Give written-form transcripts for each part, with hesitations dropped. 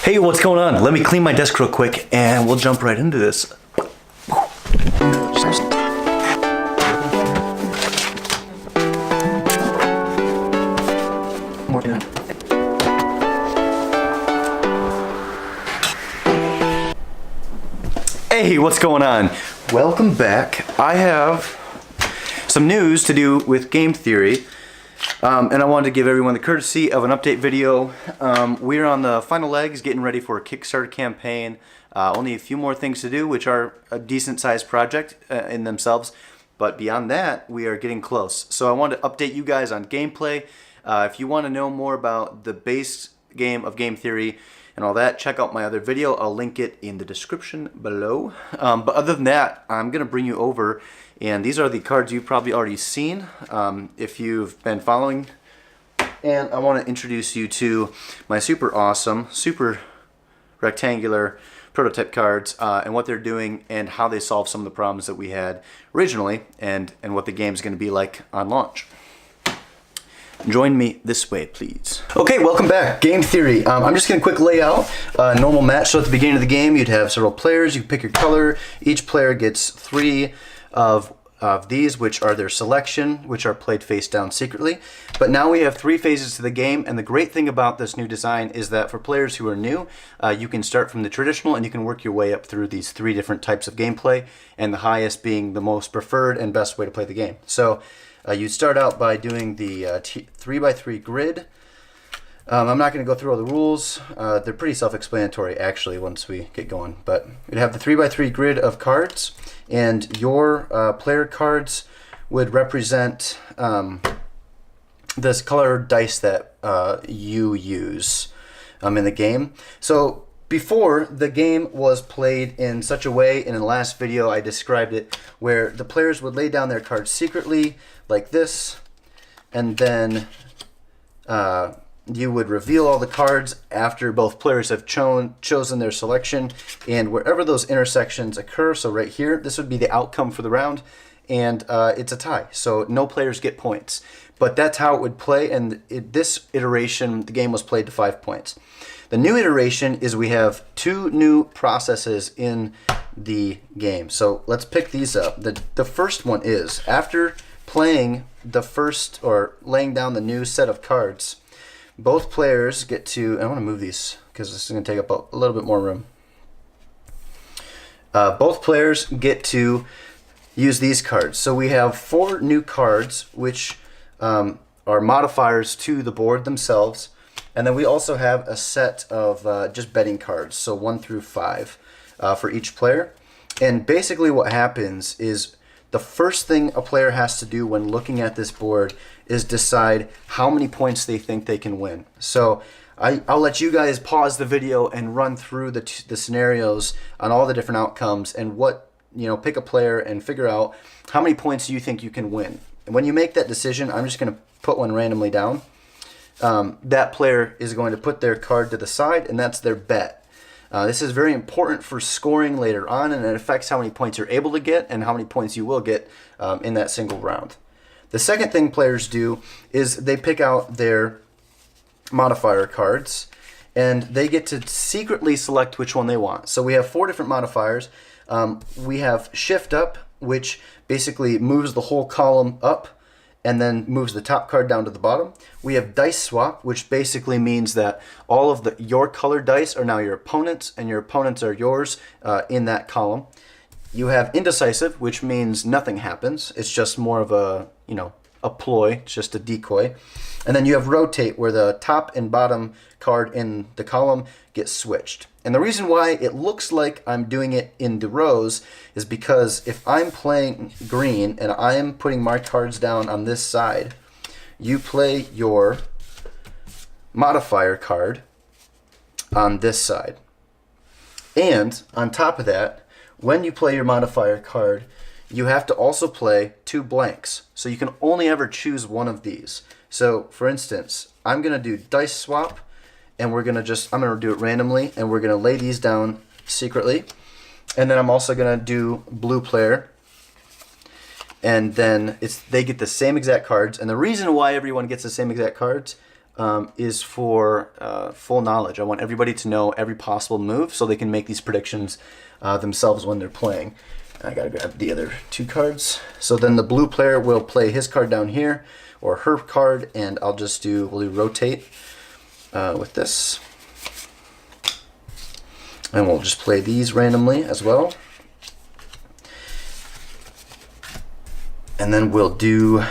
Hey, what's going on? Let me clean my desk real quick and we'll jump right into this. Hey, what's going on? Welcome back. I have some news to do with Game Theory. And I wanted to give everyone the courtesy of an update video. We're on the final legs, getting ready for a Kickstarter campaign. Only a few more things to do, which are a decent sized project in themselves. But beyond that, we are getting close. So I wanted to update you guys on gameplay. If you want to know more about the base game of Game Theory and all that, check out my other video. I'll link it in the description below. But other than that, I'm going to bring you over. And these are the cards you've probably already seen if you've been following. And I want to introduce you to my super awesome, super rectangular prototype cards and what they're doing and how they solve some of the problems that we had originally and what the game's going to be like on launch. Join me this way, please. Okay, welcome back. Game Theory. I'm just going to quick lay out a normal match. So at the beginning of the game, you'd have several players. You pick your color. Each player gets 3 of these, which are their selection, which are played face down secretly. But now we have 3 phases to the game, and the great thing about this new design is that for players who are new, you can start from the traditional and you can work your way up through these 3 different types of gameplay, and the highest being the most preferred and best way to play the game. So you start out by doing the 3x3 grid. I'm not going to go through all the rules. They're pretty self-explanatory actually once we get going. But you'd have the 3x3 grid of cards, and your player cards would represent this colored dice that you use in the game. So before, the game was played in such a way, and in the last video I described it, where the players would lay down their cards secretly like this, and then you would reveal all the cards after both players have chosen their selection, and wherever those intersections occur, so right here, this would be the outcome for the round, and it's a tie, so no players get points. But that's how it would play, and this iteration, the game was played to 5 points. The new iteration is we have 2 new processes in the game. So let's pick these up. The first one is, after playing the first, or laying down the new set of cards, both players get to, I want to move these because this is going to take up a little bit more room. Both players get to use these cards. So we have 4 new cards, which are modifiers to the board themselves. And then we also have a set of just betting cards, so 1 through 5 for each player. And basically what happens is the first thing a player has to do when looking at this board is decide how many points they think they can win. So I'll let you guys pause the video and run through the scenarios on all the different outcomes and pick a player and figure out how many points you think you can win. And when you make that decision, I'm just going to put one randomly down. That player is going to put their card to the side, and that's their bet. This is very important for scoring later on, and it affects how many points you're able to get and how many points you will get in that single round. The second thing players do is they pick out their modifier cards, and they get to secretly select which one they want. So we have 4 different modifiers. We have Shift Up, which basically moves the whole column up and then moves the top card down to the bottom. We have Dice Swap, which basically means that all of your colored dice are now your opponents, and your opponents are yours in that column. You have Indecisive, which means nothing happens. It's just more of a ploy, it's just a decoy. And then you have Rotate, where the top and bottom card in the column gets switched. And the reason why it looks like I'm doing it in the rows is because if I'm playing green and I am putting my cards down on this side, you play your modifier card on this side. And on top of that, when you play your modifier card, you have to also play 2 blanks. So you can only ever choose one of these. So for instance, I'm going to do Dice Swap, and I'm going to do it randomly, and we're going to lay these down secretly. And then I'm also going to do Blue Player, and then they get the same exact cards. And the reason why everyone gets the same exact cards is for full knowledge. I want everybody to know every possible move so they can make these predictions themselves when they're playing. I gotta grab the other 2 cards. So then the blue player will play his card down here, or her card, and we'll do rotate with this. And we'll just play these randomly as well. And then we'll do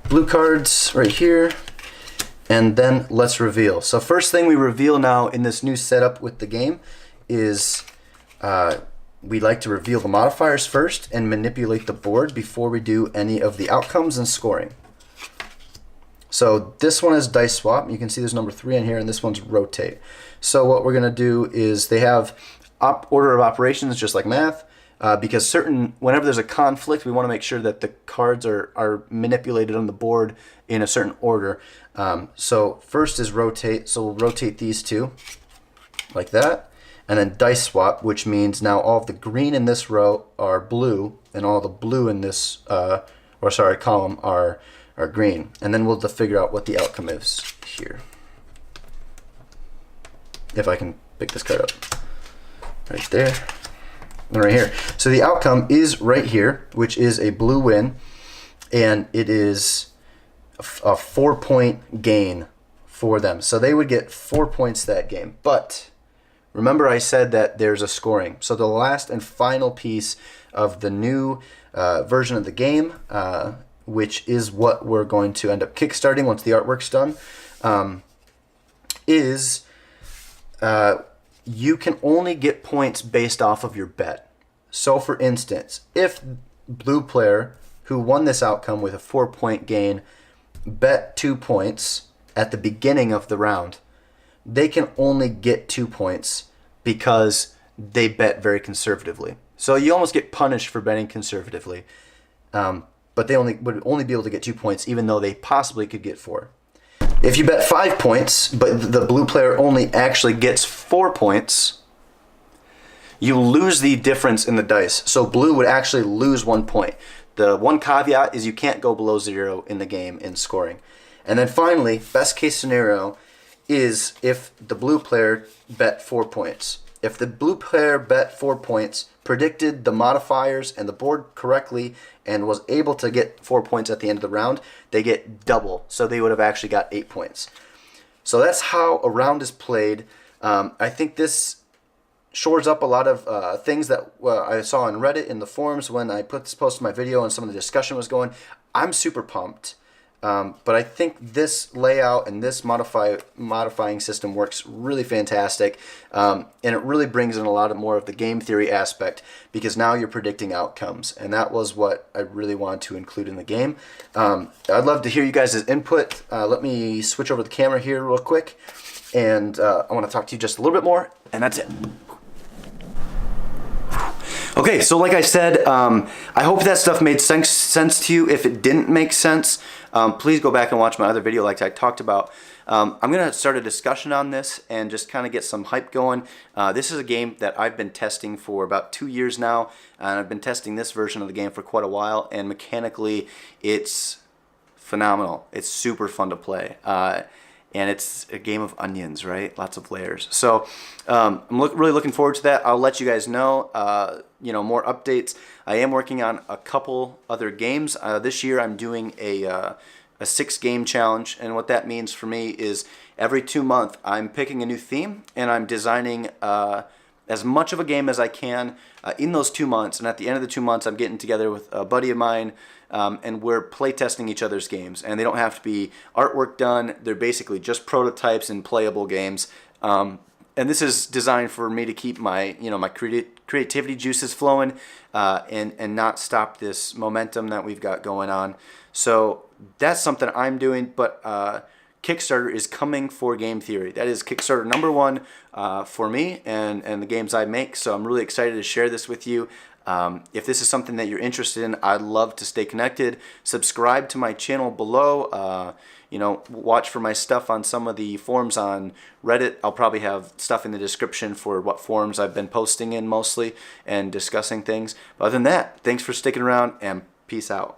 blue cards right here. And then let's reveal. So first thing we reveal now in this new setup with the game is we like to reveal the modifiers first and manipulate the board before we do any of the outcomes and scoring. So this one is dice swap. You can see there's number 3 in here, and this one's rotate. So what we're gonna do is they have order of operations just like math, because whenever there's a conflict, we wanna make sure that the cards are manipulated on the board in a certain order. So first is rotate, so we'll rotate these 2 like that. And then dice swap, which means now all of the green in this row are blue, and all the blue in this, column are green. And then we'll have to figure out what the outcome is here. If I can pick this card up. Right there. And right here. So the outcome is right here, which is a blue win, and it is a 4-point gain for them. So they would get 4 points that game. But remember I said that there's a scoring. So the last and final piece of the new version of the game, which is what we're going to end up kickstarting once the artwork's done, is you can only get points based off of your bet. So for instance, if blue player who won this outcome with a 4-point gain bet 2 points at the beginning of the round, they can only get 2 points because they bet very conservatively. So you almost get punished for betting conservatively, but they would only be able to get 2 points, even though they possibly could get 4. If you bet 5 points, but the blue player only actually gets 4 points, you lose the difference in the dice. So blue would actually lose 1 point. The one caveat is you can't go below 0 in the game in scoring. And then finally, best case scenario is if the blue player bet 4 points. If the blue player bet 4 points, predicted the modifiers and the board correctly, and was able to get 4 points at the end of the round, they get double. So they would have actually got 8 points. So that's how a round is played. I think this shores up a lot of things that I saw on Reddit in the forums when I posted my video and some of the discussion was going. I'm super pumped. But I think this layout and this modifying system works really fantastic, and it really brings in a lot more of the game theory aspect, because now you're predicting outcomes, and that was what I really wanted to include in the game. I'd love to hear you guys' input. Let me switch over the camera here real quick, and I want to talk to you just a little bit more, and that's it. Okay, so like I said, I hope that stuff made sense to you. If it didn't make sense, please go back and watch my other video like I talked about. I'm going to start a discussion on this and just kind of get some hype going. This is a game that I've been testing for about 2 years now, and I've been testing this version of the game for quite a while, and mechanically it's phenomenal. It's super fun to play. And it's a game of onions, right? Lots of layers. So I'm really looking forward to that. I'll let you guys know, more updates. I am working on a couple other games. This year I'm doing a 6-game challenge, and what that means for me is every 2 months I'm picking a new theme, and I'm designing as much of a game as I can in those 2 months. And at the end of the 2 months, I'm getting together with a buddy of mine, and we're playtesting each other's games. And they don't have to be artwork done. They're basically just prototypes and playable games. And this is designed for me to keep my, my creativity juices flowing, and not stop this momentum that we've got going on. So that's something I'm doing, but Kickstarter is coming for Game Theory. That is Kickstarter #1 for me and the games I make. So I'm really excited to share this with you. If this is something that you're interested in, I'd love to stay connected. Subscribe to my channel below. Watch for my stuff on some of the forums on Reddit. I'll probably have stuff in the description for what forums I've been posting in mostly and discussing things. But other than that, thanks for sticking around, and peace out.